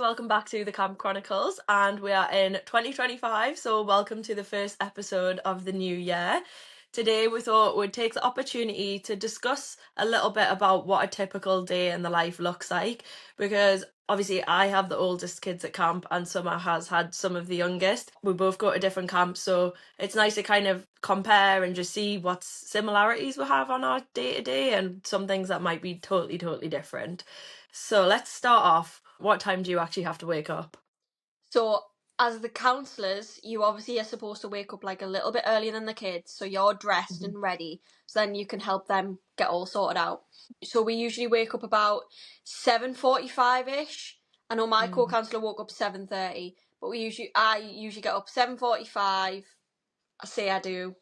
welcome back to the Camp Chronicles, and we are in 2025, so welcome to the first episode of the new year. Today we thought we'd take the opportunity to discuss a little bit about what a typical day in the life looks like, because obviously I have the oldest kids at camp and Summer has had some of the youngest. We both go to different camps, so it's nice to kind of compare and just see what similarities we have on our day-to-day and some things that might be totally different. So let's start off. What time do you actually have to wake up? So, as the counsellors, you obviously are supposed to wake up like a little bit earlier than the kids, so you're dressed and ready, so then you can help them get all sorted out. So we usually wake up about 7:45ish. I know my co-counsellor woke up 7:30, but I usually get up 7:45. I say I do,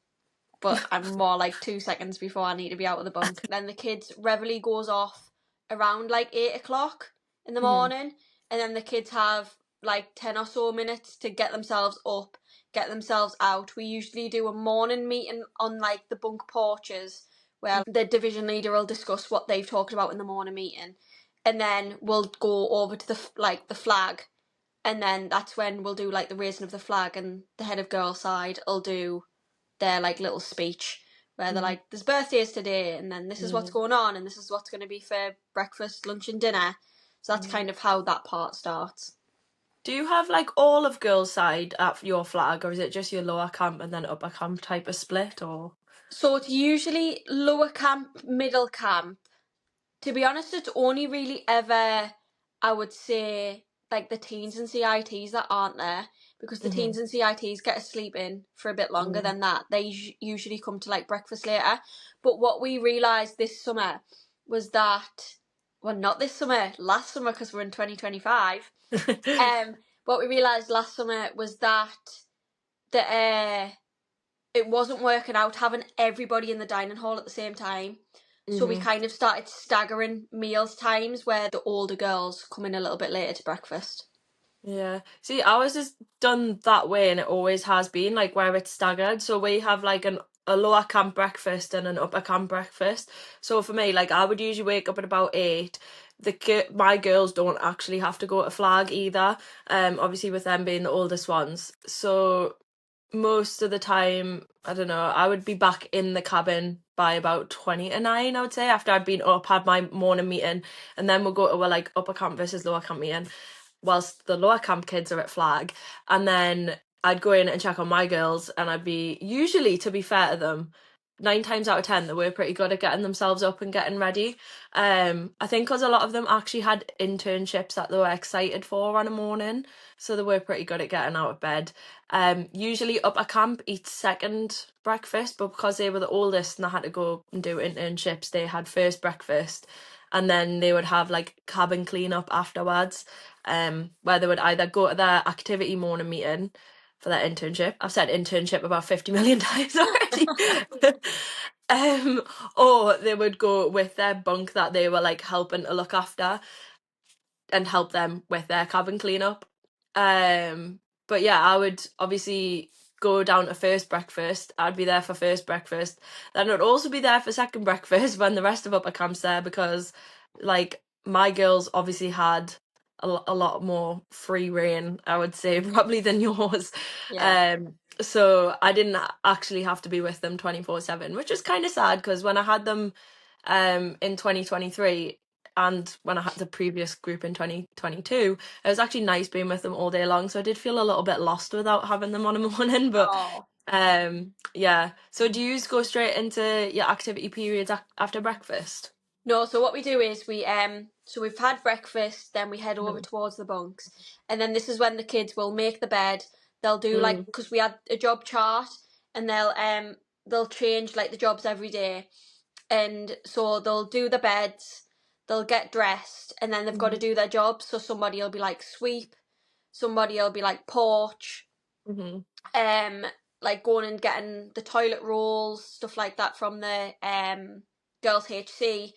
but I'm more like 2 seconds before I need to be out of the bunk. Then the kids' reveille goes off around like 8 o'clock in the morning, and then the kids have like 10 or so minutes to get themselves up, get themselves out. We usually do a morning meeting on like the bunk porches where the division leader will discuss what they've talked about in the morning meeting, and then we'll go over to the flag, and then that's when we'll do like the raising of the flag, and the head of girl side will do their like little speech where they're like, there's birthdays today, and then this is what's going on, and this is what's going to be for breakfast, lunch and dinner. So that's kind of how that part starts. Do you have like all of girls' side at your flag, or is it just your lower camp and then upper camp type of split, or? So it's usually lower camp, middle camp. To be honest, it's only really ever, I would say, like the teens and CITs that aren't there, because the teens and CITs get a sleep in for a bit longer than that. They usually come to like breakfast later. But what we realised this summer was that, well, not this summer, last summer, because we're in 2025. What we realised last summer was that it wasn't working out having everybody in the dining hall at the same time. So we kind of started staggering meals times where the older girls come in a little bit later to breakfast. Yeah. See, ours is done that way and it always has been, like where it's staggered. So we have like a lower camp breakfast and an upper camp breakfast. So for me, like I would usually wake up at about 8. My girls don't actually have to go to flag either. Obviously with them being the oldest ones. So most of the time, I don't know, I would be back in the cabin by about 20 to 9, I would say, after I'd been up, had my morning meeting, and then we'll go to a like upper camp versus lower camp meeting whilst the lower camp kids are at flag, and then I'd go in and check on my girls, and I'd be, usually, to be fair to them, 9 times out of 10 they were pretty good at getting themselves up and getting ready. I think because a lot of them actually had internships that they were excited for on a morning, so they were pretty good at getting out of bed. Usually upper camp eats second breakfast, but because they were the oldest and they had to go and do internships, they had first breakfast, and then they would have like cabin cleanup afterwards, where they would either go to their activity morning meeting for their internship. I've said internship about 50 million times already. Or they would go with their bunk that they were like helping to look after and help them with their cabin cleanup. But yeah, I would obviously go down to first breakfast. I'd be there for first breakfast. Then I'd also be there for second breakfast when the rest of upper camp's there, because like my girls obviously had a lot more free reign, I would say, probably than yours. Yeah. So I didn't actually have to be with them 24/7, which is kind of sad, because when I had them in 2023 and when I had the previous group in 2022, it was actually nice being with them all day long. So I did feel a little bit lost without having them on a morning. But yeah. So do you just go straight into your activity periods after breakfast? No, so what we do is so we've had breakfast, then we head over towards the bunks, and then this is when the kids will make the bed. They'll do like, because we had a job chart, and they'll change like the jobs every day, and so they'll do the beds, they'll get dressed, and then they've got to do their jobs. So somebody will be like sweep, somebody will be like porch, like going and getting the toilet rolls, stuff like that from the girls' HC.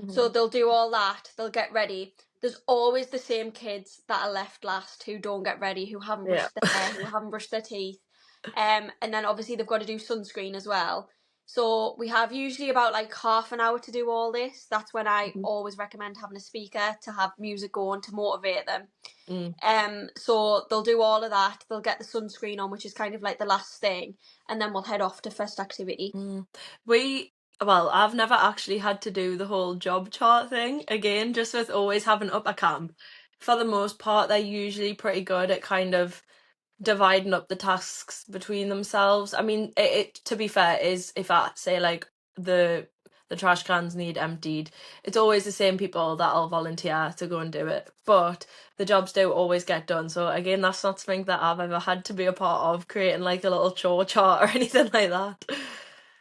So they'll do all that, they'll get ready. There's always the same kids that are left last who don't get ready, who haven't brushed their hair, who haven't brushed their teeth. And then obviously they've got to do sunscreen as well. So we have usually about like half an hour to do all this. That's when I always recommend having a speaker to have music going to motivate them. So they'll do all of that. They'll get the sunscreen on, which is kind of like the last thing, and then we'll head off to first activity. Well, I've never actually had to do the whole job chart thing again, just with always having upper camp. For the most part, they're usually pretty good at kind of dividing up the tasks between themselves. I mean, it to be fair is if I say like the trash cans need emptied, it's always the same people that'll volunteer to go and do it. But the jobs do always get done. So again, that's not something that I've ever had to be a part of, creating like a little chore chart or anything like that.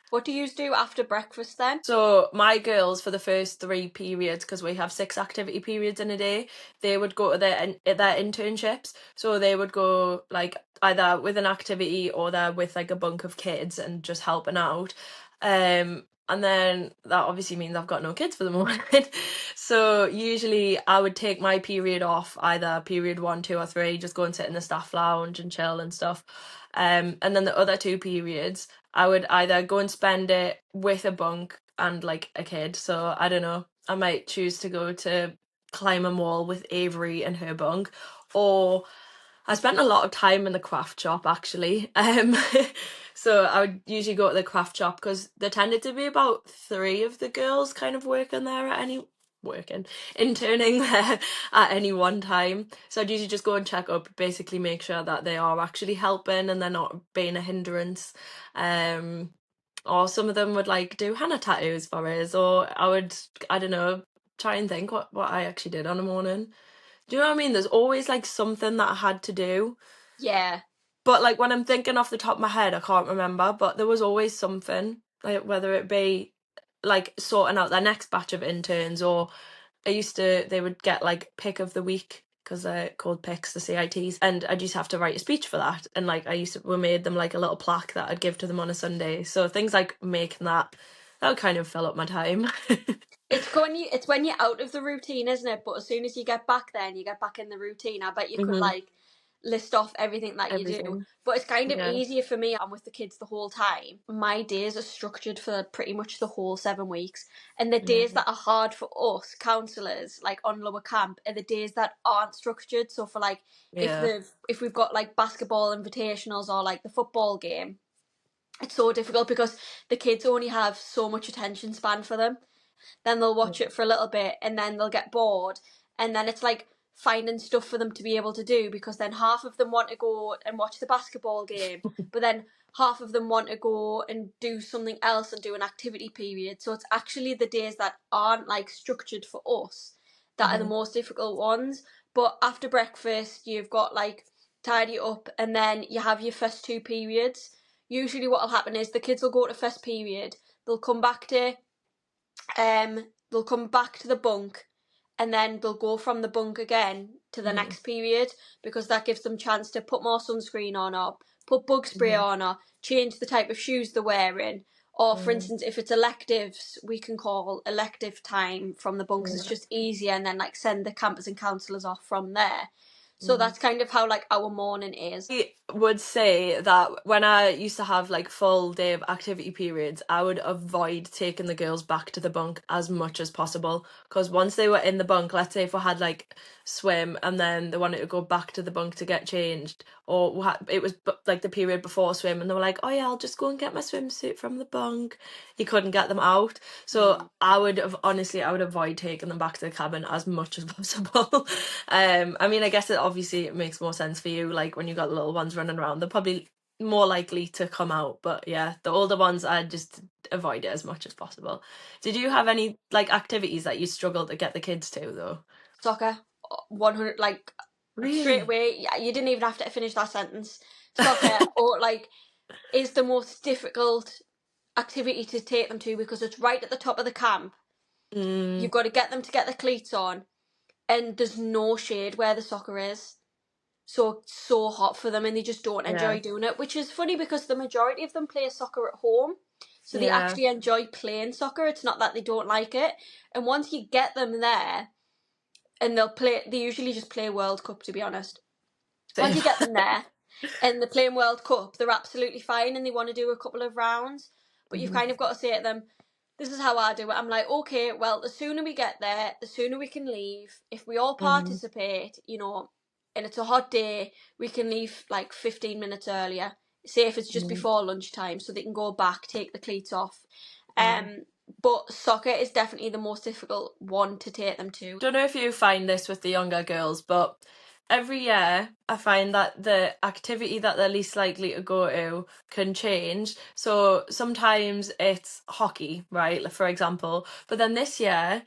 What do you do after breakfast then? So my girls, for the first 3 periods, because we have 6 activity periods in a day, they would go to their internships. So they would go like either with an activity or they're with like a bunk of kids and just helping out. And then that obviously means I've got no kids for the moment. So usually I would take my period off, either period 1, 2, or 3, just go and sit in the staff lounge and chill and stuff. And then the other 2 periods, I would either go and spend it with a bunk and like a kid. So I don't know, I might choose to go to climb a wall with Avery and her bunk, or I spent a lot of time in the craft shop actually. So I would usually go to the craft shop because there tended to be about 3 of the girls kind of interning there at any one time. So I'd usually just go and check up, basically make sure that they are actually helping and they're not being a hindrance. Or some of them would like do henna tattoos for us, or I don't know, try and think what I actually did on a morning. Do you know what I mean? There's always like something that I had to do. Yeah. But like when I'm thinking off the top of my head, I can't remember, but there was always something, like whether it be like sorting out their next batch of interns, or they would get like pick of the week, because they're called picks, the CITs, and I'd just have to write a speech for that. And like we made them like a little plaque that I'd give to them on a Sunday. So things like making that would kind of fill up my time. It's when you're out of the routine, isn't it? But as soon as you get back there and you get back in the routine, I bet you could Mhm. like list off everything that you do. Everything. But it's kind of Yeah. easier for me. I'm with the kids the whole time. My days are structured for pretty much the whole 7 weeks. And the days that are hard for us counsellors, like on lower camp, are the days that aren't structured. So for like Yeah. if we've got like basketball invitationals or like the football game, it's so difficult because the kids only have so much attention span for them. Then they'll watch it for a little bit and then they'll get bored, and then it's like finding stuff for them to be able to do, because then half of them want to go and watch the basketball game, but then half of them want to go and do something else and do an activity period. So it's actually the days that aren't like structured for us that are the most difficult ones. But after breakfast you've got like tidy up, and then you have your first 2 periods. Usually what'll happen is the kids will go to first period, they'll come back to they'll come back to the bunk, and then they'll go from the bunk again to the next period, because that gives them chance to put more sunscreen on, or put bug spray on, or change the type of shoes they're wearing. Or for instance, if it's electives, we can call elective time from the bunks. It's just easier, and then like send the campers and counsellors off from there. So that's kind of how like our morning is. I would say that when I used to have like full day of activity periods, I would avoid taking the girls back to the bunk as much as possible. Because once they were in the bunk, let's say if we had like swim and then they wanted to go back to the bunk to get changed, or it was like the period before swim and they were like, oh yeah, I'll just go and get my swimsuit from the bunk. You couldn't get them out. So I would avoid taking them back to the cabin as much as possible. I mean, I guess obviously it makes more sense for you, like when you got the little ones running around, they're probably more likely to come out. But yeah, the older ones, I just avoid it as much as possible. Did you have any like activities that you struggled to get the kids to though? Soccer, 100, like straight Really? away. Yeah, you didn't even have to finish that sentence. Soccer, or like, is the most difficult activity to take them to, because it's right at the top of the camp. You've got to get them to get the cleats on, and there's no shade where the soccer is. So it's so hot for them, and they just don't Yeah. enjoy doing it, which is funny because the majority of them play soccer at home. So they Yeah. actually enjoy playing soccer. It's not that they don't like it. And once you get them there, and they usually just play World Cup, to be honest. Once Same. you get them there and they're playing World Cup, they're absolutely fine and they want to do a couple of rounds. but you've kind of got to say to them, this is how I do it. I'm like, okay, well, the sooner we get there, the sooner we can leave. If we all participate, you know, and it's a hot day, we can leave like 15 minutes earlier. Say if it's just before lunchtime, so they can go back, take the cleats off. But soccer is definitely the most difficult one to take them to. Don't know if you find this with the younger girls, but every year I find that the activity that they're least likely to go to can change. So sometimes it's hockey, right? Like, for example. But then this year,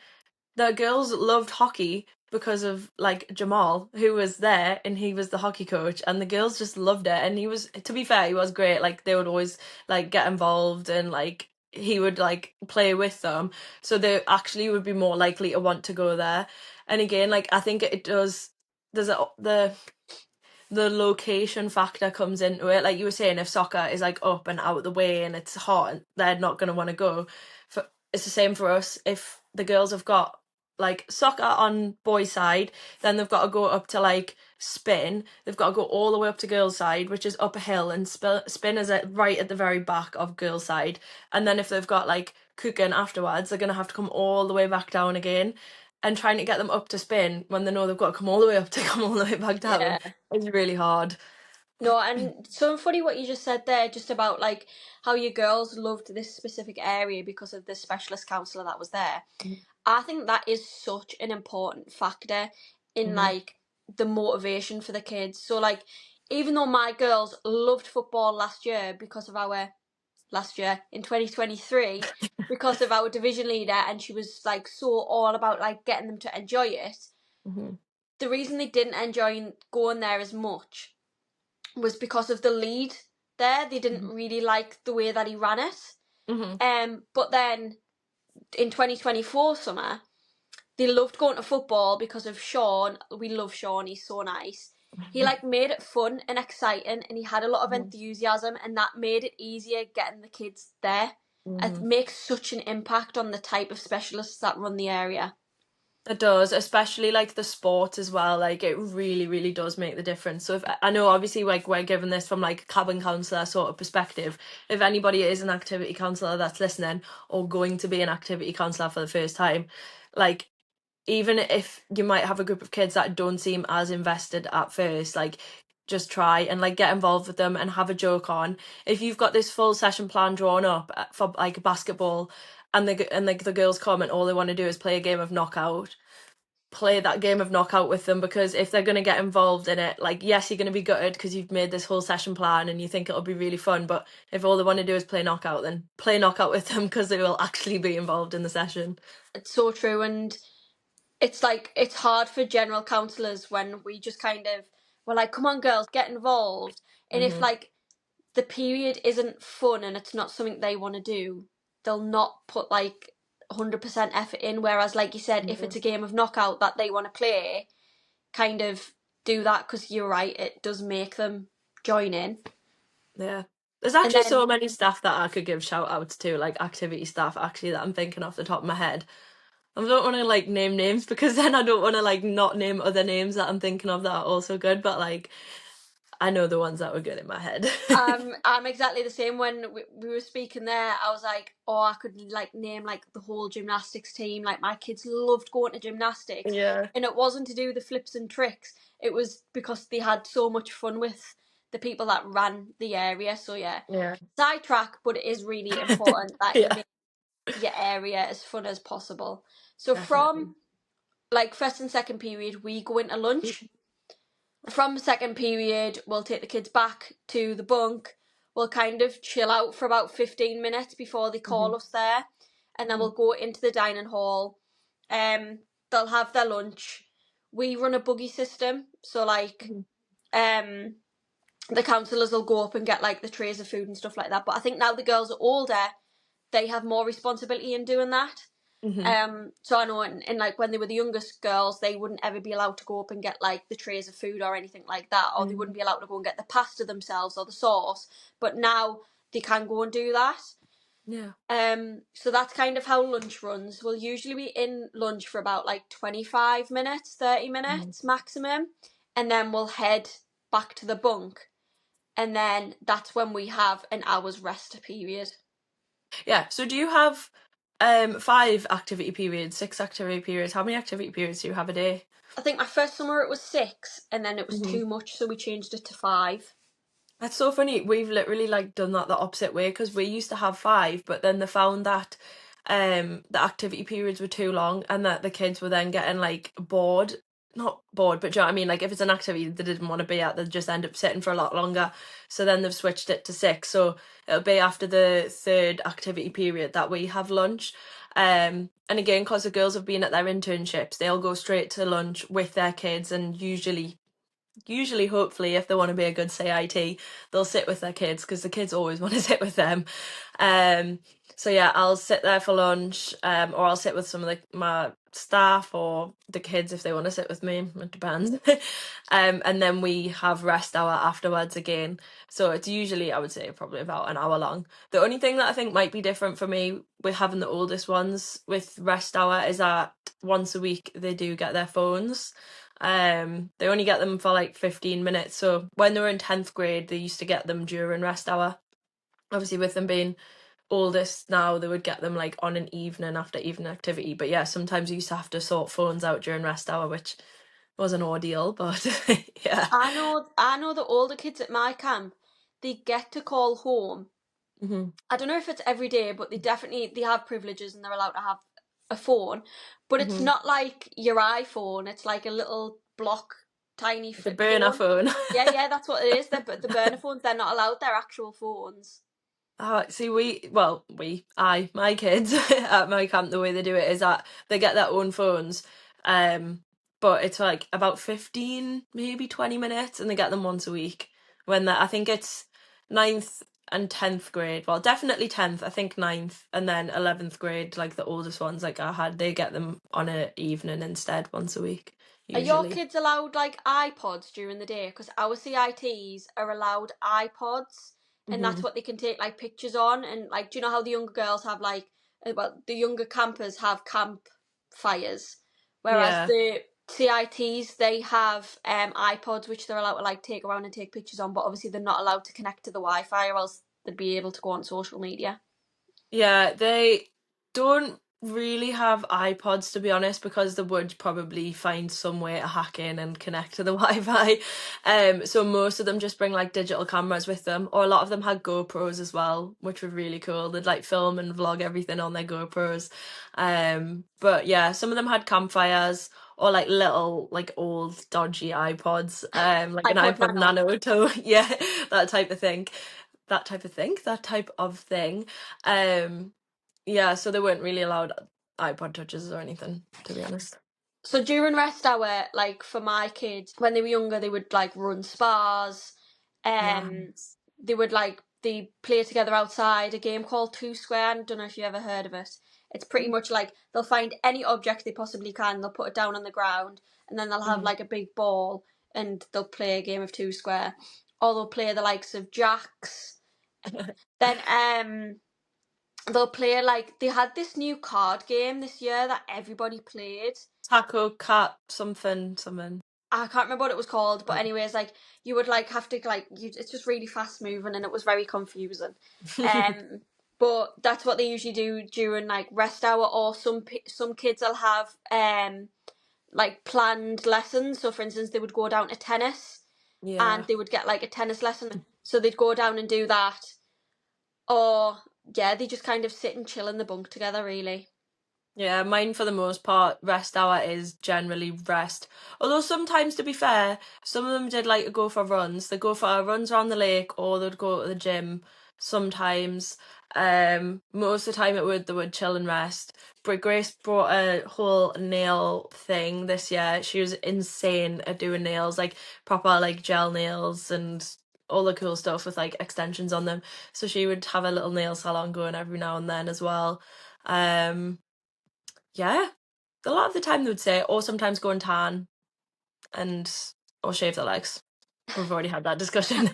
the girls loved hockey because of like Jamal, who was there and he was the hockey coach, and the girls just loved it. And he was, to be fair, he was great. Like they would always like get involved and like he would like play with them, so they actually would be more likely to want to go there. And again, like I think it does. There's the location factor comes into it. Like you were saying, if soccer is like up and out of the way and it's hot, they're not going to want to go. It's the same for us. If the girls have got like soccer on boys' side, then they've got to go up to like spin. They've got to go all the way up to girls' side, which is up a hill, and spin is right at the very back of girls' side. And then if they've got like cooking afterwards, they're going to have to come all the way back down again. And trying to get them up to spin when they know they've got to come all the way up to come all the way back down. Yeah. It's really hard. No, and so funny what you just said there, just about like how your girls loved this specific area because of the specialist counsellor that was there. I think that is such an important factor in like the motivation for the kids. So like, even though my girls loved football last year in 2023, because of our division leader, and she was like so all about like getting them to enjoy it. The reason they didn't enjoy going there as much was because of the lead there. They didn't really like the way that he ran it. But then in 2024 summer, they loved going to football because of Sean. We love Sean, he's so nice. He like made it fun and exciting, and he had a lot of enthusiasm, and that made it easier getting the kids there. It makes such an impact on the type of specialists that run the area. It does, especially like the sport as well. Like it really, really does make the difference. So if I know, obviously, like we're given this from like cabin counsellor sort of perspective. If anybody is an activity counsellor that's listening or going to be an activity counsellor for the first time, like even if you might have a group of kids that don't seem as invested at first, like just try and like get involved with them and have a joke on. If you've got this full session plan drawn up for like basketball, and the girls come and all they want to do is play a game of knockout, play that game of knockout with them, because if they're going to get involved in it, like yes, you're going to be gutted because you've made this whole session plan and you think it'll be really fun, but if all they want to do is play knockout, then play knockout with them because they will actually be involved in the session. It's so true. And it's like, it's hard for general counsellors when we just kind of, we're like, come on girls, get involved. And if like the period isn't fun and it's not something they want to do, they'll not put like 100% effort in. Whereas like you said, if it's a game of knockout that they want to play, kind of do that, because you're right, it does make them join in. Yeah. There's actually so many staff that I could give shout outs to, like activity staff actually, that I'm thinking off the top of my head. I don't want to like name names because then I don't want to like not name other names that I'm thinking of that are also good, but like I know the ones that were good in my head. I'm exactly the same. When we were speaking there, I was like, oh, I could like name like the whole gymnastics team. Like my kids loved going to gymnastics. Yeah. And it wasn't to do with the flips and tricks. It was because they had so much fun with the people that ran the area. So yeah. Sidetrack, but it is really important that you make your area as fun as possible. So from like first and second period, we go into lunch. From second period, we'll take the kids back to the bunk. We'll kind of chill out for about 15 minutes before they call us there. And then we'll go into the dining hall. They'll have their lunch. We run a buggy system. So like, the counsellors will go up and get like the trays of food and stuff like that. But I think now the girls are older, they have more responsibility in doing that. So I know in like when they were the youngest girls, they wouldn't ever be allowed to go up and get like the trays of food or anything like that, or they wouldn't be allowed to go and get the pasta themselves or the sauce. But now they can go and do that. So that's kind of how lunch runs. We'll usually be in lunch for about like 25 minutes, 30 minutes maximum, and then we'll head back to the bunk, and then that's when we have an hour's rest period. Yeah. So do you have 5 activity periods, 6 activity periods? How many activity periods do you have a day? I think my first summer it was 6, and then it was Mhm. too much, so we changed it to 5. That's so funny. We've literally like done that the opposite way because we used to have 5, but then they found that the activity periods were too long and that the kids were then getting like bored. Not bored, but do you know what I mean? Like if it's an activity they didn't want to be at, they'd just end up sitting for a lot longer. So then they've switched it to 6. So it'll be after the 3rd activity period that we have lunch. And again, because the girls have been at their internships, they'll go straight to lunch with their kids, and usually hopefully if they want to be a good CIT they'll sit with their kids because the kids always want to sit with them. So yeah, I'll sit there for lunch, or I'll sit with some of my staff or the kids if they want to sit with me, it depends. And then we have rest hour afterwards again, so it's usually, I would say, probably about an hour long. The only thing that I think might be different for me with having the oldest ones with rest hour is that once a week they do get their phones. They only get them for like 15 minutes. So when they were in 10th grade, they used to get them during rest hour. Obviously, with them being oldest now, they would get them like on an evening after evening activity. But yeah, sometimes you used to have to sort phones out during rest hour, which was an ordeal, but yeah. I know the older kids at my camp, they get to call home. Hmm. I don't know if it's every day, but they have privileges and they're allowed to have a phone. But it's Hmm. not like your iPhone. It's like a little block, tiny The flip burner phone. phone. Yeah, that's what it is. The burner phones, they're not allowed. They're actual phones. See, my kids at my camp, the way they do it is that they get their own phones, um, but it's like about 15, maybe 20 minutes, and they get them once a week. I think it's 9th and 10th grade. Well, definitely 10th, I think 9th, and then 11th grade, like the oldest ones, like I had, they get them on an evening instead, once a week, Are your usually. kids allowed like iPods during the day? Because our CITs are allowed iPods, and that's Hmm. what they can take like pictures on. And like, do you know how the younger girls have like, well, the younger campers have campfires, whereas Yeah. the CITs they have iPods which they're allowed to like take around and take pictures on, but obviously they're not allowed to connect to the Wi-Fi or else they'd be able to go on social media. Yeah, they don't really have iPods, to be honest, because they would probably find some way to hack in and connect to the Wi-Fi. So most of them just bring like digital cameras with them, or a lot of them had GoPros as well, which were really cool. They'd like film and vlog everything on their GoPros. But yeah, some of them had campfires or like little like old dodgy iPods, like an iPod iPod Nano. Nano to yeah, that type of thing. That type of thing. Um, yeah, so they weren't really allowed iPod touches or anything, to be honest. So during rest hour, like for my kids, when they were younger, they would like run spas. Yeah. They would like they play together outside a game called Two Square. I don't know if you ever heard of it. It's pretty much like they'll find any object they possibly can, they'll put it down on the ground, and then they'll have Mm. like a big ball, and they'll play a game of Two Square, or they'll play the likes of jacks. Then they'll play like they had this new card game this year that everybody played. Taco cat something. I can't remember what it was called, but Yeah. anyways, like you would like have to it's just really fast moving and it was very confusing. Um, but that's what they usually do during like rest hour, or some kids will have like planned lessons. So for instance, they would go down to tennis and Yeah. they would get like a tennis lesson, so they'd go down and do that, or yeah, they just kind of sit and chill in the bunk together, really. Yeah, mine for the most part, rest hour is generally rest. Although sometimes, to be fair, some of them did like to go for runs. They go for runs around the lake, or they'd go to the gym sometimes. Most of the time they would chill and rest. But Grace brought a whole nail thing this year. She was insane at doing nails, like proper like gel nails and all the cool stuff with like extensions on them. So she would have a little nail salon going every now and then as well. Um, yeah, a lot of the time they would say, or sometimes go and tan and or shave their legs. We've already had that discussion.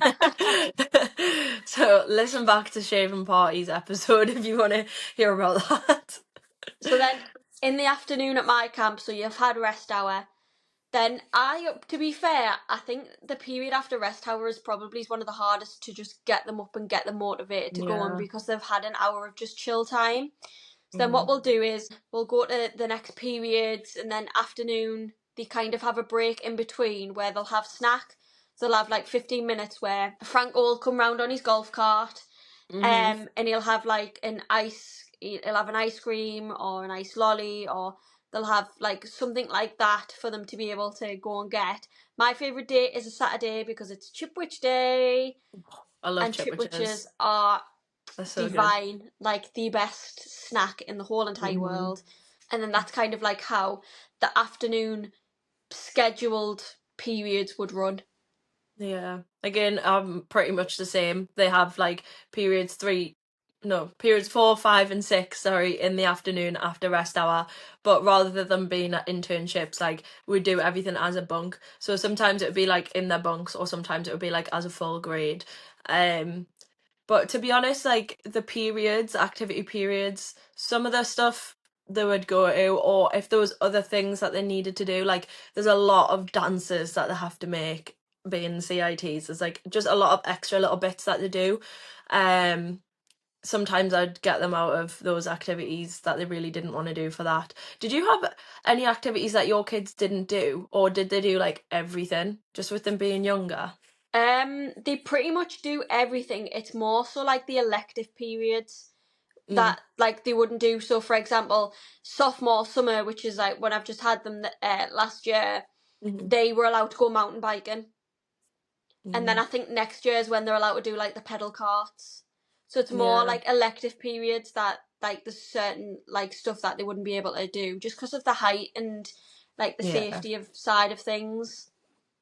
So listen back to Shaving Parties episode if you want to hear about that. So then in the afternoon at my camp, so you've had rest hour, Then to be fair, I think the period after rest hour is probably one of the hardest to just get them up and get them motivated to go on, Yeah. because they've had an hour of just chill time. So then what Mhm. we'll do is we'll go to the next periods, and then afternoon they kind of have a break in between where they'll have snack. So they'll have like 15 minutes where Frank will come round on his golf cart, Mhm. and he'll have like he'll have an ice cream or an ice lolly, or they'll have like something like that for them to be able to go and get. My favourite day is a Saturday because it's Chipwich Day, I love and chipwiches. Chipwiches are They're so good. divine, like the best snack in the whole entire Mhm. world. And then that's kind of like how the afternoon scheduled periods would run. Yeah. Again, pretty much the same. They have like periods three, no, periods 4, 5, and 6, sorry, in the afternoon after rest hour. But rather than being at internships, like we do everything as a bunk. So sometimes it would be like in their bunks, or sometimes it would be like as a full grade. Um, but to be honest, like the periods, activity periods, some of the stuff they would go to, or if there was other things that they needed to do, like there's a lot of dances that they have to make being CITs. There's like just a lot of extra little bits that they do. Um, Sometimes I'd get them out of those activities that they really didn't want to do for that. Did you have any activities that your kids didn't do, or did they do like everything just with them being younger? They pretty much do everything. It's more so like the elective periods Mm. that like they wouldn't do. So for example, sophomore summer, which is like when I've just had them last year, Mm-hmm. they were allowed to go mountain biking. And then Mm. I think next year is when they're allowed to do like the pedal carts. So it's more Yeah, like elective periods that like there's certain like stuff that they wouldn't be able to do just because of the height and like the yeah. safety of side of things.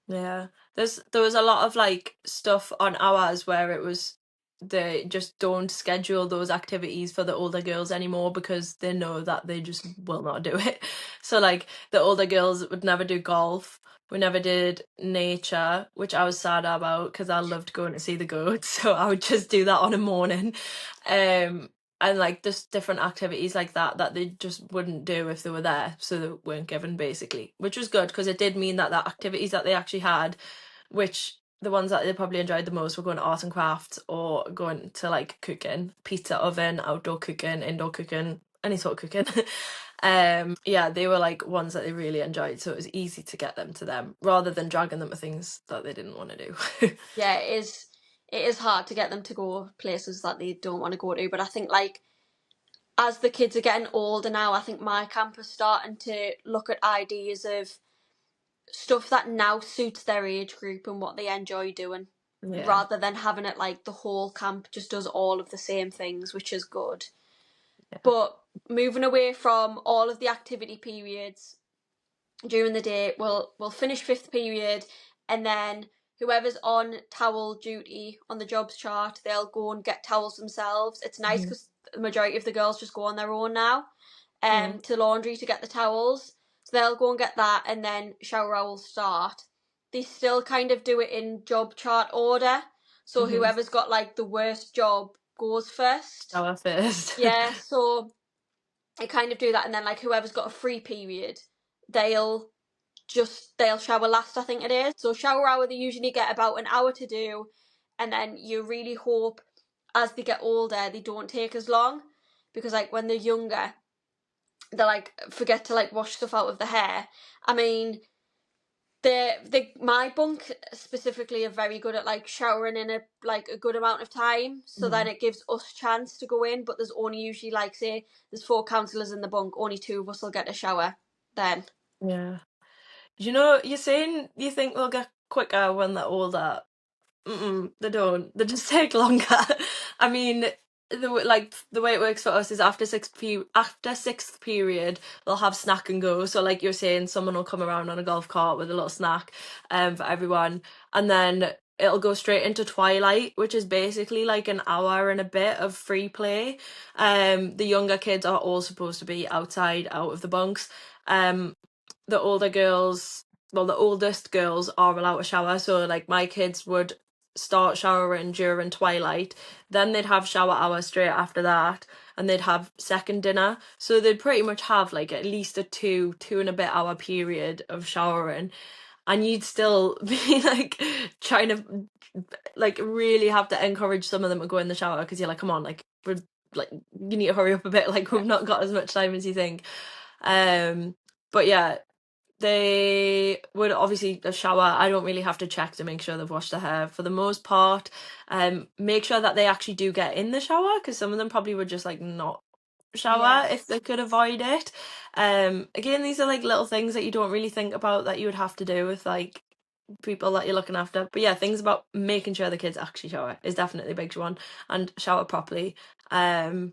Yeah. There was a lot of like stuff on ours where it was they just don't schedule those activities for the older girls anymore because they know that they just will not do it. So like the older girls would never do golf. We never did nature, which I was sad about because I loved going to see the goats. So I would just do that on a morning. Um and like just different activities like that that they just wouldn't do if they were there, so they weren't given basically, which was good because it did mean that the activities that they actually had, which the ones that they probably enjoyed the most were going to art and crafts or going to like cooking, pizza oven, outdoor cooking, indoor cooking, any sort of cooking. Yeah, they were like ones that they really enjoyed, so it was easy to get them to them rather than dragging them to things that they didn't want to do. Yeah, it is hard to get them to go places that they don't want to go to, but I think like as the kids are getting older now, I think my camp is starting to look at ideas of stuff that now suits their age group and what they enjoy doing, Yeah. rather than having it like the whole camp just does all of the same things, which is good. Yeah. But moving away from all of the activity periods during the day, we'll finish fifth period, and then whoever's on towel duty on the jobs chart, they'll go and get towels themselves. It's nice Mhm. because the majority of the girls just go on their own now, Mm. to laundry to get the towels. So they'll go and get that, and then shower hour will start. They still kind of do it in job chart order. So Mhm. whoever's got like the worst job goes first. Shower first. Yeah, so I kind of do that, and then like whoever's got a free period, they'll they'll shower last, I think it is. So shower hour they usually get about an hour to do, and then you really hope as they get older they don't take as long, because like when they're younger they like forget to like wash stuff out of the hair. I mean, the my bunk specifically are very good at like showering in a good amount of time, so then Mhm. it gives us chance to go in. But there's only usually like say there's 4 counsellors in the bunk, only 2 of us will get a shower then. Yeah. You know, you're saying you think they'll get quicker when they're older. Mm-mm, they don't. They just take longer. I mean, the way it works for us is after sixth period, they'll have snack and go. So like you're saying, someone will come around on a golf cart with a little snack, for everyone, and then it'll go straight into twilight, which is basically like an hour and a bit of free play. The younger kids are all supposed to be outside, out of the bunks. Um, the older girls, well, the oldest girls are allowed a shower, so like my kids would start showering during twilight, then they'd have shower hour straight after that, and they'd have second dinner. So they'd pretty much have like at least a 2 and a bit hour period of showering, and you'd still be like trying to like really have to encourage some of them to go in the shower, because you're like, come on, like we're like, you need to hurry up a bit, like we've not got as much time as you think. But yeah, they would obviously shower. I don't really have to check to make sure they've washed their hair for the most part. Make sure that they actually do get in the shower, because some of them probably would just like not shower if they could avoid it. Again, these are like little things that you don't really think about that you would have to do with like people that you're looking after. But yeah, things about making sure the kids actually shower is definitely a big one, and shower properly. And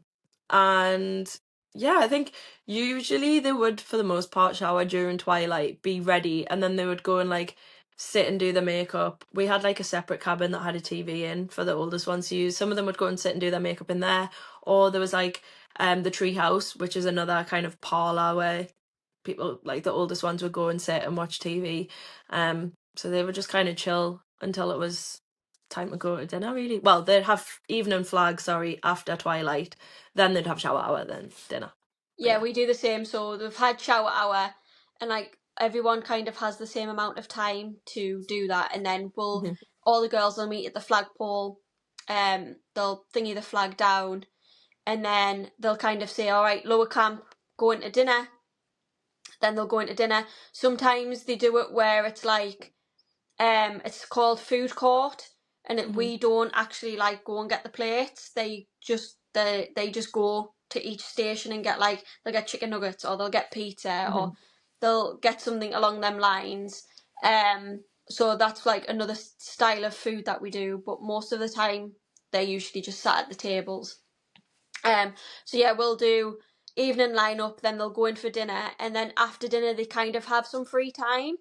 yeah, I think usually they would, for the most part, shower during twilight, be ready, and then they would go and like sit and do their makeup. We had like a separate cabin that had a TV in for the oldest ones to use. Some of them would go and sit and do their makeup in there, or there was like the tree house, which is another kind of parlor where people like the oldest ones would go and sit and watch TV. So they would just kind of chill until it was time to go to dinner, really. Well, they'd have evening flag, sorry, after twilight. Then they'd have shower hour, then dinner. Yeah, we do the same. So they've had shower hour, and like everyone kind of has the same amount of time to do that, and then all the girls will meet at the flagpole. They'll thingy the flag down, and then they'll kind of say, all right, lower camp, going to dinner. Then they'll go into dinner. Sometimes they do it where it's like, it's called food court, and we don't actually like go and get the plates. They just go to each station and get like, they'll get chicken nuggets, or they'll get pizza, or they'll get something along them lines. So that's like another style of food that we do, but most of the time they're usually just sat at the tables. So yeah, we'll do evening lineup, then they'll go in for dinner, and then after dinner they kind of have some free time.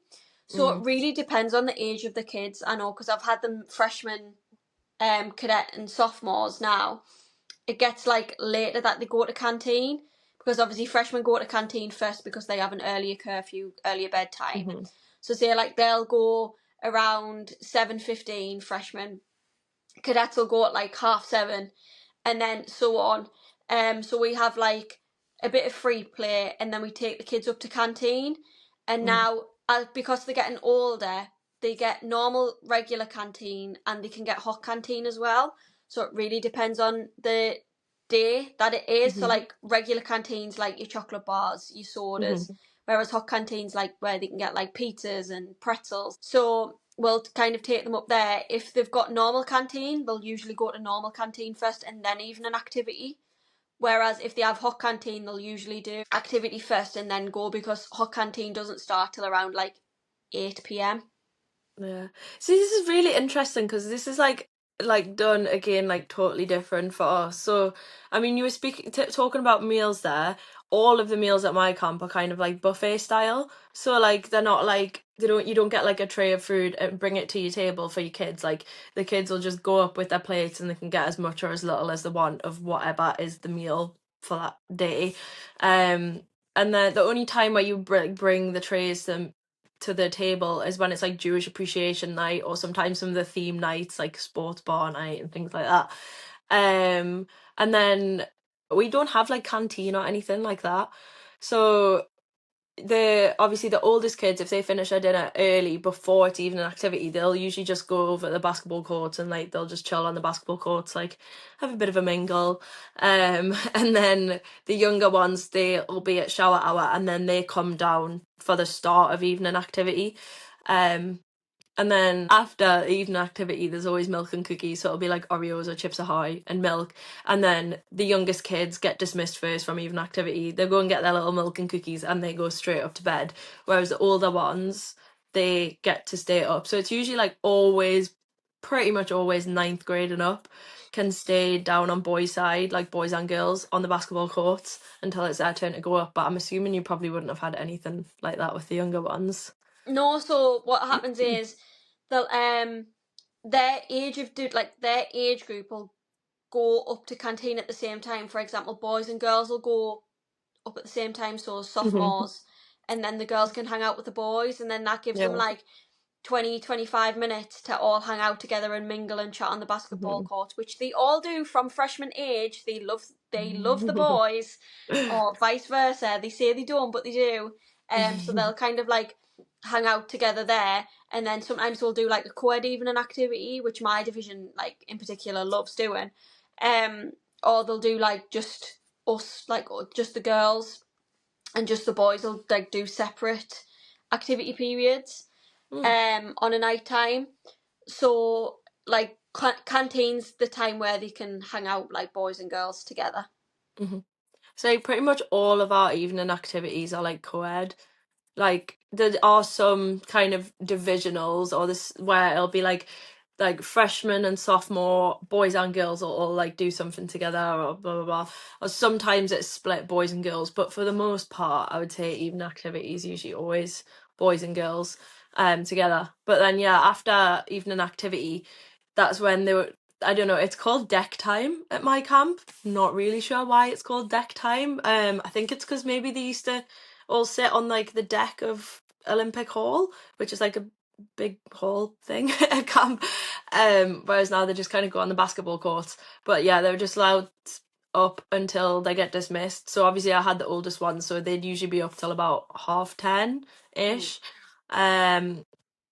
So it really depends on the age of the kids. I know, because I've had them freshmen, cadet and sophomores now. It gets like later that they go to canteen, because obviously freshmen go to canteen first because they have an earlier curfew, earlier bedtime. So say like they'll go around 7:15, freshmen. Cadets will go at like 7:30, and then so on. So we have like a bit of free play, and then we take the kids up to canteen. And now, because they're getting older, they get normal regular canteen, and they can get hot canteen as well. So it really depends on the day that it is. So like regular canteens, like your chocolate bars, your sodas, whereas hot canteens, like where they can get like pizzas and pretzels. So we'll kind of take them up there. If they've got normal canteen, they'll usually go to normal canteen first and then evening activity. Whereas if they have hot canteen, they'll usually do activity first and then go, because hot canteen doesn't start till around like 8 p.m. Yeah. See, this is really interesting, because this is like done again like totally different for us. So, I mean, you were talking about meals there. All of the meals at my camp are kind of like buffet style. So like they're not like, you don't get like a tray of food and bring it to your table for your kids. Like the kids will just go up with their plates, and they can get as much or as little as they want of whatever is the meal for that day. And then the only time where you bring the trays to the table is when it's like Jewish appreciation night, or sometimes some of the theme nights like sports bar night and things like that. And then we don't have like canteen or anything like that. So obviously the oldest kids, if they finish their dinner early before it's evening activity, they'll usually just go over the basketball courts, and like they'll just chill on the basketball courts, like have a bit of a mingle. And then the younger ones, they'll be at shower hour, and then they come down for the start of evening activity. And then after evening activity, there's always milk and cookies. So it'll be like Oreos or Chips Ahoy and milk. And then the youngest kids get dismissed first from evening activity. They go and get their little milk and cookies, and they go straight up to bed. Whereas the older ones, they get to stay up. So it's usually like pretty much always ninth grade and up can stay down on boys' side, like boys and girls, on the basketball courts until it's their turn to go up. But I'm assuming you probably wouldn't have had anything like that with the younger ones. No, so what happens is they'll their age group will go up to canteen at the same time. For example, boys and girls will go up at the same time, so sophomores, and then the girls can hang out with the boys, and then that gives them Yeah. like 20-25 minutes to all hang out together and mingle and chat on the basketball Mhm. court, which they all do from freshman age. They love the boys, or vice versa. They say they don't, but they do. So they'll kind of like hang out together there, and then sometimes we'll do like a co-ed evening activity, which my division like in particular loves doing. Or they'll do like just us, like just the girls, and just the boys will like do separate activity periods on a night time. So like canteens the time where they can hang out like boys and girls together. Mhm. So pretty much all of our evening activities are like co-ed. Like there are some kind of divisionals or this where it'll be like freshman and sophomore boys and girls will all like do something together or blah blah blah. Or sometimes it's split boys and girls, but for the most part I would say evening activities usually always boys and girls together. But then yeah, after evening activity, that's when they were, I don't know, it's called deck time at my camp. Not really sure why it's called deck time. I think it's because maybe they used to all sit on like the deck of Olympic Hall, which is like a big hall thing at camp. Whereas now they just kind of go on the basketball courts. But yeah, they're just allowed up until they get dismissed. So obviously I had the oldest one, so they'd usually be up till about 10:30 ish. Um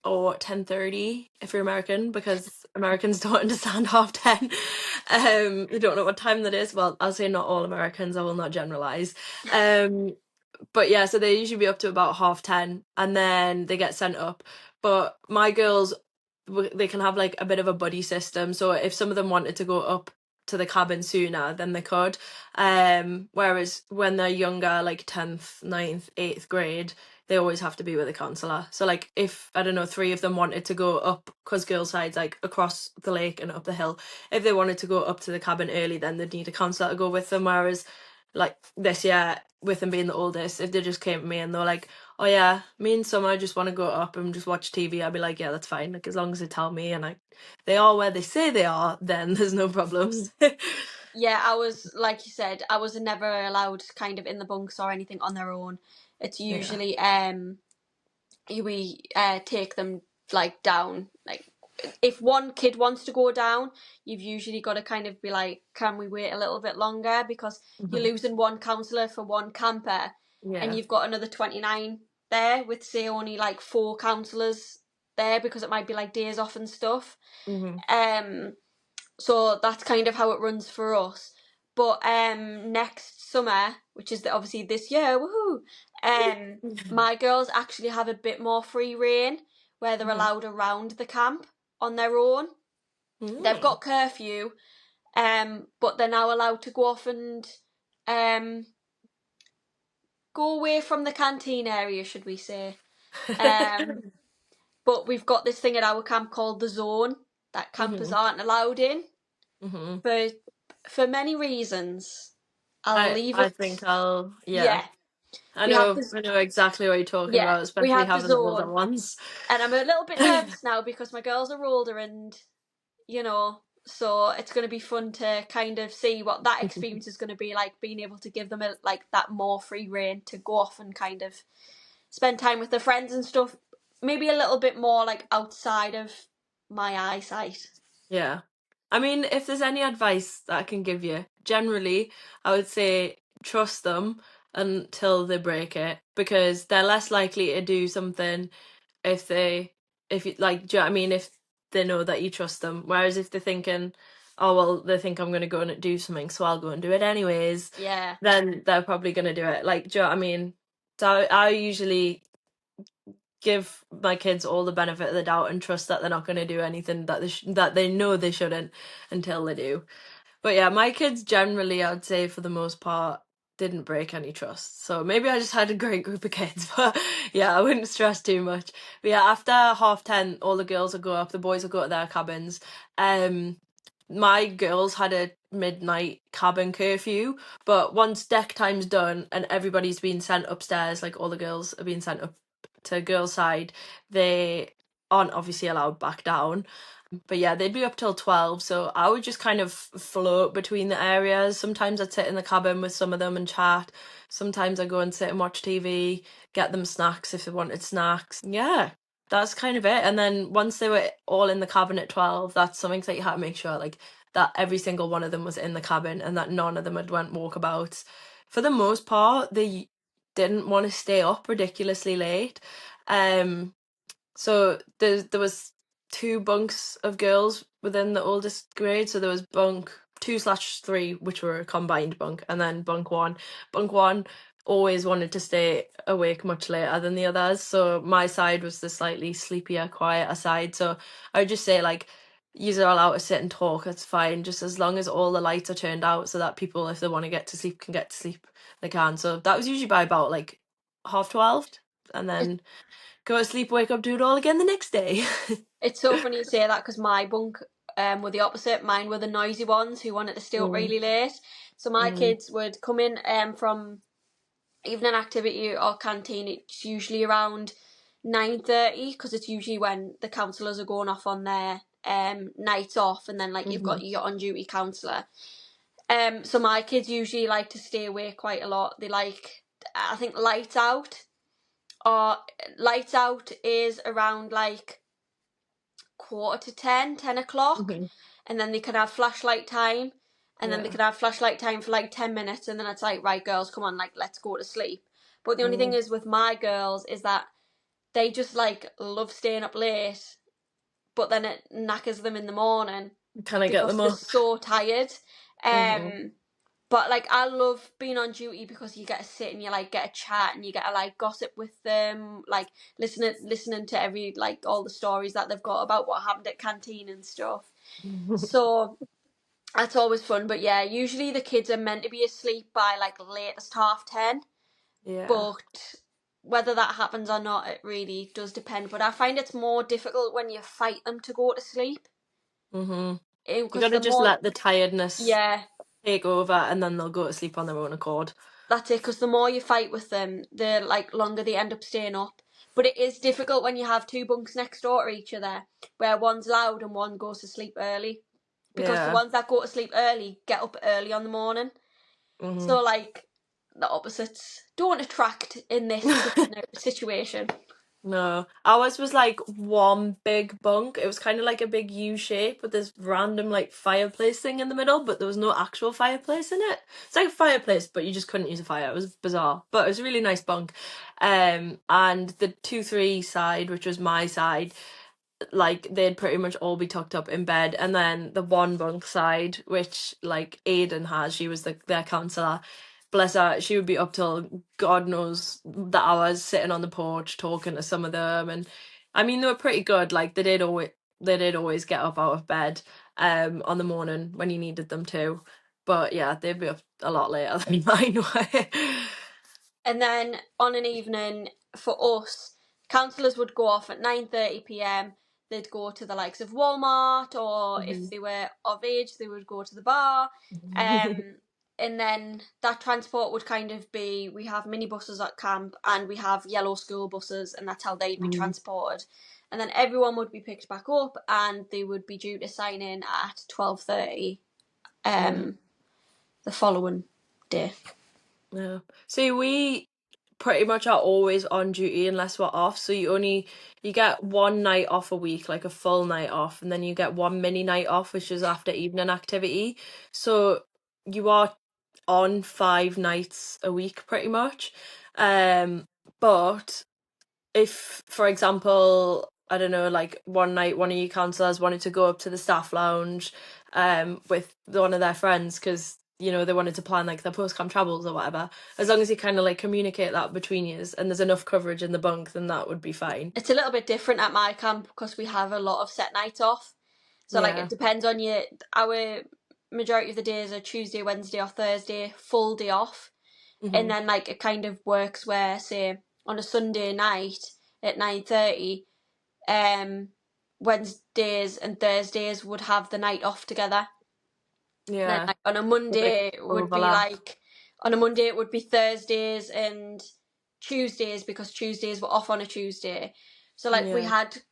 or 10:30 if you're American, because Americans don't understand 10:30. They don't know what time that is. Well, I'll say not all Americans, I will not generalize. But yeah, so they usually be up to about 10:30 and then they get sent up. But my girls, they can have like a bit of a buddy system. So if some of them wanted to go up to the cabin sooner, then they could. Whereas when they're younger, like 10th, 9th, 8th grade, they always have to be with a counsellor. So like if, I don't know, three of them wanted to go up, because girls' side's like across the lake and up the hill, if they wanted to go up to the cabin early, then they'd need a counsellor to go with them. Whereas like this year, with them being the oldest, if they just came to me and they were like, oh yeah, me and Summer just want to go up and just watch TV, I'd be like, yeah, that's fine. Like as long as they tell me and they are where they say they are, then there's no problems. Yeah, I was, like you said, I was never allowed kind of in the bunks or anything on their own. It's Yeah. usually we take them like down. Like if one kid wants to go down, you've usually got to kind of be like, can we wait a little bit longer, because you're Mhm. losing one counsellor for one camper, and Yeah. you've got another 29 there with say only like 4 counsellors there, because it might be like days off and stuff. Hmm. So that's kind of how it runs for us. But next summer, which is obviously this year, woohoo! My girls actually have a bit more free reign, where they're Mhm. allowed around the camp on their own. They've Mm. got curfew, but they're now allowed to go off and um, go away from the canteen area, should we say? Um, but we've got this thing at our camp called the zone that campers Hmm. aren't allowed in Hmm. for many reasons. I'll leave I it. think Yeah, I we have know this. I know exactly what you're talking Yeah, about, we especially have the having the older zone, ones. and I'm a little bit nervous now because my girls are older, and so it's going to be fun to kind of see what that experience is going to be like, being able to give them like that more free reign to go off and kind of spend time with their friends and stuff. Maybe a little bit more like outside of my eyesight. Yeah. I mean, if there's any advice that I can give you, generally, I would say trust them until they break it, because they're less likely to do something if if you like, do you know what I mean? If they know that you trust them. Whereas if they're thinking, oh, well, they think I'm going to go and do something, so I'll go and do it anyways, Yeah. then they're probably going to do it. Like, do you know what I mean? So I usually give my kids all the benefit of the doubt and trust that they're not going to do anything that that they know they shouldn't until they do. But yeah, my kids generally, I'd say for the most part, didn't break any trust. So maybe I just had a great group of kids, but yeah, I wouldn't stress too much. But yeah, after 10:30, all the girls will go up, the boys will go to their cabins. My girls had a midnight cabin curfew, but once deck time's done and everybody's been sent upstairs, like all the girls are being sent up to girls' side, they aren't obviously allowed back down. But yeah, they'd be up till 12, so I would just kind of float between the areas. Sometimes I'd sit in the cabin with some of them and chat. Sometimes I'd go and sit and watch TV, get them snacks if they wanted snacks. Yeah. that's kind of it. And then once they were all in the cabin at 12, that's something that you had to make sure, like, that every single one of them was in the cabin and that none of them had went walkabouts. For the most part, they didn't want to stay up ridiculously late. So there was two bunks of girls within the oldest grade. So there was bunk 2/3, which were a combined bunk, and then bunk one. Bunk one always wanted to stay awake much later than the others. So my side was the slightly sleepier, quieter side. So I would just say, like, you're allowed to sit and talk, it's fine, just as long as all the lights are turned out so that people, if they want to get to sleep, can get to sleep, they can. So that was usually by about like 12:30, and then go to sleep, wake up, do it all again the next day. It's so funny you say that, because my bunk were the opposite. Mine were the noisy ones who wanted to stay up really late. So my kids would come in from evening activity or canteen. It's usually around 9:30, because it's usually when the counsellors are going off on their nights off, and then like you've got your on duty counsellor. So my kids usually like to stay awake quite a lot. They like, I think, lights out is around like 10:15, 10 o'clock, and then they can have flashlight time, and then they can have flashlight time for like 10 minutes, and then it's like, right, girls, come on, like, let's go to sleep. But the only thing is with my girls is that they just like love staying up late, but then it knackers them in the morning Can I get because them they're up? so tired. But like, I love being on duty because you get to sit and you like get a chat and you get to like gossip with them, like listening to every, like, all the stories that they've got about what happened at canteen and stuff. So that's always fun. But yeah, usually the kids are meant to be asleep by like latest 10:30. Yeah. But whether that happens or not, it really does depend. But I find it's more difficult when you fight them to go to sleep. You Because gotta the just more, let the tiredness yeah, take over, and then they'll go to sleep on their own accord. that's it. Because the more you fight with them, the like longer they end up staying up. But it is difficult when you have two bunks next door to each other, where one's loud and one goes to sleep early. Because the Yeah. ones that go to sleep early get up early on the morning. So like, the opposites don't attract in this situation. No, ours was like one big bunk. It was kind of like a big U shape with this random like fireplace thing in the middle, but there was no actual fireplace in it. It's like a fireplace, but you just couldn't use a fire. It was bizarre, but it was a really nice bunk. And the 2-3 side, which was my side, like they'd pretty much all be tucked up in bed, and then the one bunk side, which like Aidan has, she was their counsellor, bless her, she would be up till God knows the hours sitting on the porch talking to some of them. And I mean, they were pretty good, like they did always get up out of bed on the morning when you needed them to, but yeah, they'd be up a lot later than mine were. And then on an evening for us, counsellors would go off at 9:30 p.m. They'd go to the likes of Walmart, or if they were of age, they would go to the bar. And then that transport would kind of be, we have minibuses at camp and we have yellow school buses, and that's how they'd be transported. And then everyone would be picked back up and they would be due to sign in at 12:30 the following day. Yeah. See, we pretty much are always on duty unless we're off. So you get one night off a week, like a full night off, and then you get one mini night off, which is after evening activity. So you are on 5 nights a week pretty much. But if, for example, I don't know, like one night one of your counsellors wanted to go up to the staff lounge with one of their friends because they wanted to plan like their post-camp travels or whatever, as long as you kind of like communicate that between you and there's enough coverage in the bunk, then that would be fine. It's a little bit different at my camp because we have a lot of set nights off. So like, Yeah. it depends on our majority of the days are Tuesday, Wednesday or Thursday, full day off. And then like it kind of works where, say, on a Sunday night at 9:30, Wednesdays and Thursdays would have the night off together. Then Yeah. like on a Monday it would be Overlap. like, on a Monday it would be Thursdays and Tuesdays, because Tuesdays were off on a Tuesday. So like we Yeah. had,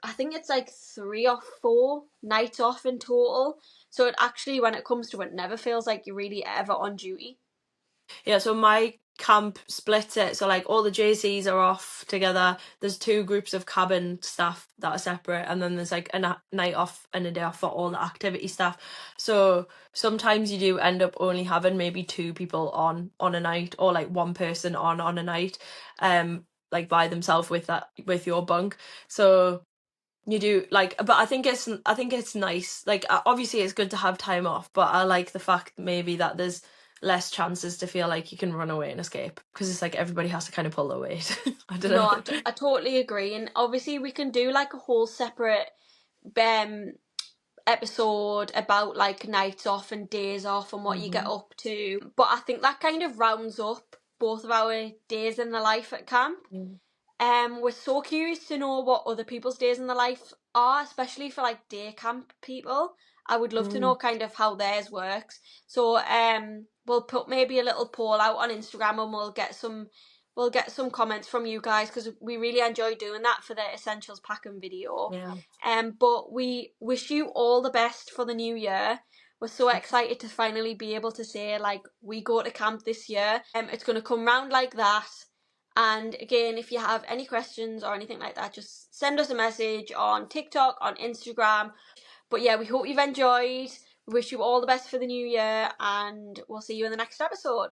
I think it's like 3 or 4 nights off in total. So it actually, when it comes to it, never feels like you're really ever on duty. Yeah, so my camp splits it, so like all the JCs are off together, there's 2 groups of cabin staff that are separate, and then there's like a night off and a day off for all the activity staff. So sometimes you do end up only having maybe 2 people on a night, or like 1 person on a night, like by themselves with your bunk. So you do like, but I think it's nice. Like obviously it's good to have time off, but I like the fact maybe that there's less chances to feel like you can run away and escape, because it's like everybody has to kind of pull their weight. I don't No, know. I totally agree, and obviously we can do like a whole separate episode about like nights off and days off and what you get up to. But I think that kind of rounds up both of our days in the life at camp. We're so curious to know what other people's days in the life are, especially for like day camp people. I would love to know kind of how theirs works. So we'll put maybe a little poll out on Instagram, and we'll get some comments from you guys, because we really enjoy doing that for the Essentials Packing video. But we wish you all the best for the new year. We're so excited to finally be able to say like we go to camp this year. It's going to come round like that. And again, if you have any questions or anything like that, just send us a message on TikTok, on Instagram. But yeah, we hope you've enjoyed. We wish you all the best for the new year, and we'll see you in the next episode.